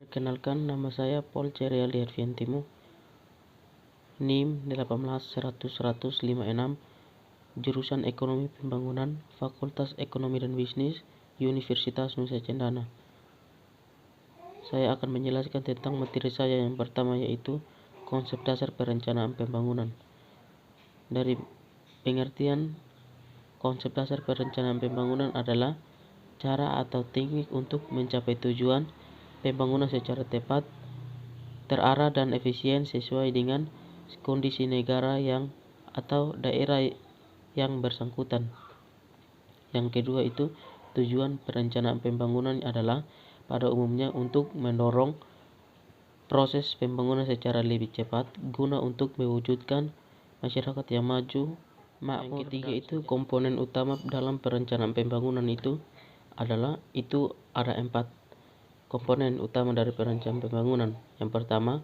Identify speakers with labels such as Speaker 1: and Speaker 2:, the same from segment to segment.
Speaker 1: Perkenalkan, nama saya Paul Cerialdi Arfiantimu, NIM 1810056, jurusan Ekonomi Pembangunan, Fakultas Ekonomi dan Bisnis, Universitas Nusa Cendana. Saya akan menjelaskan tentang materi saya yang pertama, yaitu konsep dasar perencanaan pembangunan. Dari pengertian, konsep dasar perencanaan pembangunan adalah cara atau teknik untuk mencapai tujuan pembangunan secara tepat, terarah dan efisien sesuai dengan kondisi negara atau daerah yang bersangkutan. Yang kedua itu, tujuan perencanaan pembangunan adalah pada umumnya untuk mendorong proses pembangunan secara lebih cepat guna untuk mewujudkan masyarakat yang maju. Yang ketiga itu, komponen utama dalam perencanaan pembangunan itu ada 4 komponen utama dari perencanaan pembangunan. Yang pertama,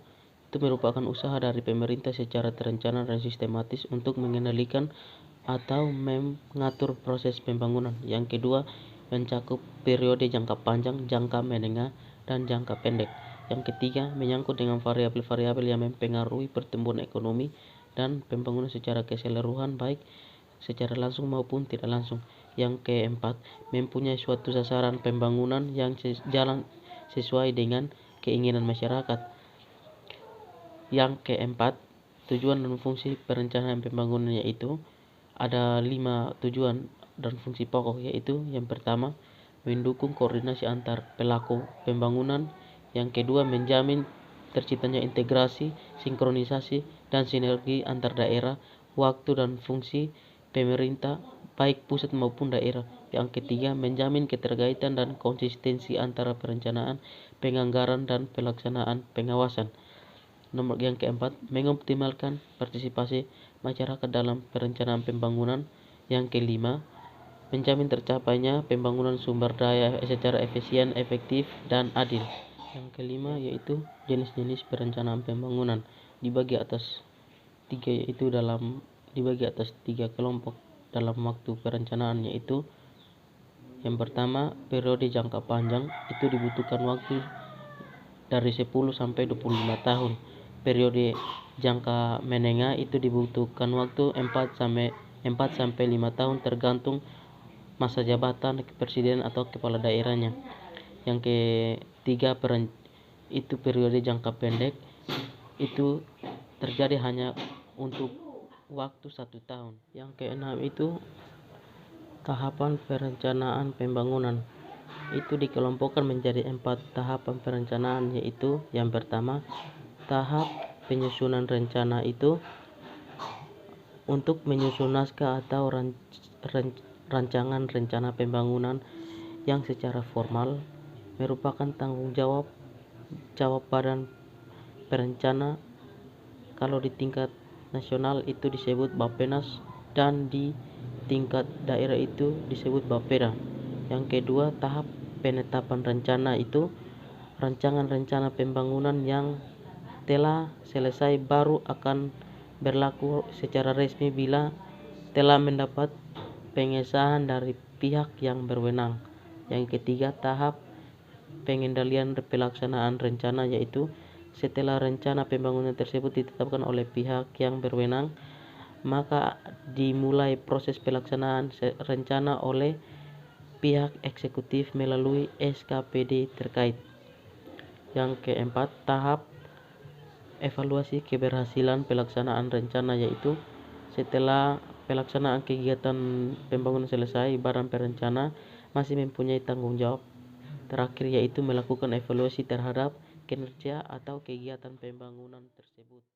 Speaker 1: itu merupakan usaha dari pemerintah secara terencana dan sistematis untuk mengendalikan atau mengatur proses pembangunan. Yang kedua, mencakup periode jangka panjang, jangka menengah, dan jangka pendek. Yang ketiga, menyangkut dengan variabel-variabel yang mempengaruhi pertumbuhan ekonomi dan pembangunan secara keseluruhan, baik secara langsung maupun tidak langsung. Yang keempat, mempunyai suatu sasaran pembangunan yang jalan sesuai dengan keinginan masyarakat. Yang keempat, tujuan dan fungsi perencanaan pembangunan, yaitu ada 5 tujuan dan fungsi pokok, yaitu yang pertama, mendukung koordinasi antar pelaku pembangunan. Yang kedua, menjamin terciptanya integrasi, sinkronisasi, dan sinergi antar daerah, waktu dan fungsi pemerintah baik pusat maupun daerah. Yang ketiga, menjamin keterkaitan dan konsistensi antara perencanaan, penganggaran, dan pelaksanaan pengawasan. Yang keempat, mengoptimalkan partisipasi masyarakat dalam perencanaan pembangunan. Yang kelima, menjamin tercapainya pembangunan sumber daya secara efisien, efektif, dan adil. Yang kelima yaitu jenis-jenis perencanaan pembangunan dibagi atas 3 kelompok dalam waktu perencanaan, yaitu yang pertama, periode jangka panjang, itu dibutuhkan waktu dari 10 sampai 25 tahun. Periode jangka menengah itu dibutuhkan waktu 4 sampai 5 tahun tergantung masa jabatan presiden atau kepala daerahnya. Yang ketiga, itu periode jangka pendek, itu terjadi hanya untuk waktu 1 tahun. Yang keenam itu tahapan perencanaan pembangunan, itu dikelompokkan menjadi 4 tahapan perencanaan, yaitu yang pertama, tahap penyusunan rencana, itu untuk menyusun naskah atau rancangan rencana pembangunan yang secara formal merupakan tanggung jawab badan perencana. Kalau di tingkat nasional itu disebut Bappenas, dan di tingkat daerah itu disebut Bapeda. Yang kedua, tahap penetapan rencana, itu rancangan rencana pembangunan yang telah selesai baru akan berlaku secara resmi bila telah mendapat pengesahan dari pihak yang berwenang. Yang ketiga, tahap pengendalian pelaksanaan rencana, yaitu setelah rencana pembangunan tersebut ditetapkan oleh pihak yang berwenang, maka dimulai proses pelaksanaan rencana oleh pihak eksekutif melalui SKPD terkait. Yang keempat, tahap evaluasi keberhasilan pelaksanaan rencana, yaitu setelah pelaksanaan kegiatan pembangunan selesai, badan perencana masih mempunyai tanggung jawab terakhir, yaitu melakukan evaluasi terhadap kinerja atau kegiatan pembangunan tersebut.